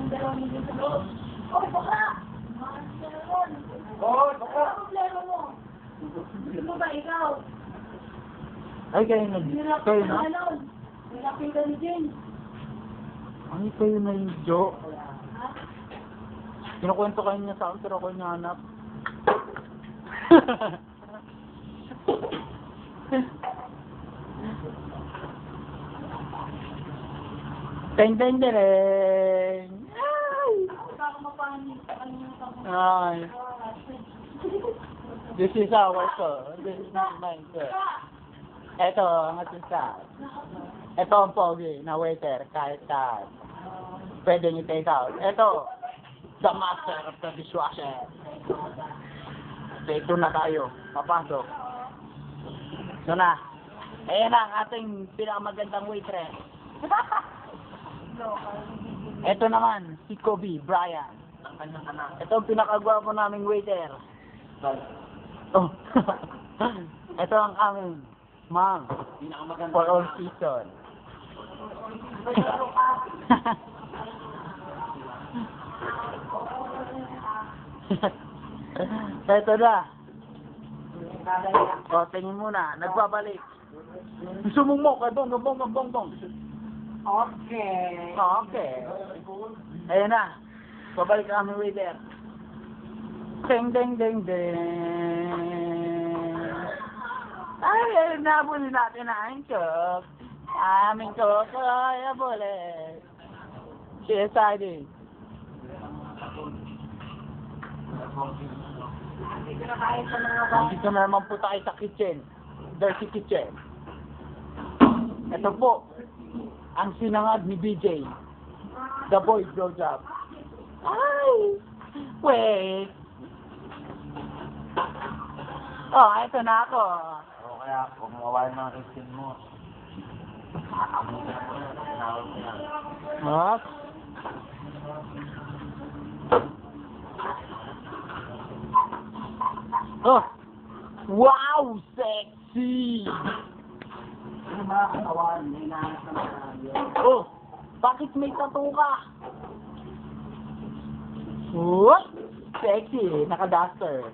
yung dalawang nandun sa loob. Oh, baka! Oo, baka. Ano problema mo? Gusto ba ikaw? Ay, kayo na. Kayo na? Nilapin ka ni Jen. Ay, kayo na yung joke. Ha? Kinukwento kayo niya sa akin, pero ako niya hanap. Teng teng tereng. Baka mapanin. Ay. This is our sir. This is not mine, sir. Ito ang ating staff. Ito ang pogi na waiter, kahit pwede nyo take out. Ito, the master of the dishwasher. Ito na tayo. Papasok. Ito na. Ayan ang ating pinakamagandang waitress. Ito naman, si Kobe Bryant. Ito ang pinakagwapo naming waiter. Oh. Ito ang aming ma'am for all season. Ito na. O, tingin muna. Nagbabalik. Sumumok ka, bong. Okay. Okay. Ayan na. Babalik kami waiter. Ding. Ay, nabuli natin ang cook. Aming cook ay abuli. She is hiding. Hindi ko na kaya sa mga bata. Dito na naman po tayo sa kitchen. Dirty kitchen. Ito po. Ang sinangad ni BJ. The boy blowjob. Ay! Wait! Oh, ito na ako. O kaya, kung mawawalan ng isip mo. What? Oh! Wow! Sexy! Ano mga katawan, may nahanap na mga Oh! Bakit may tattoo ka? What? Sexy! Naka-duster.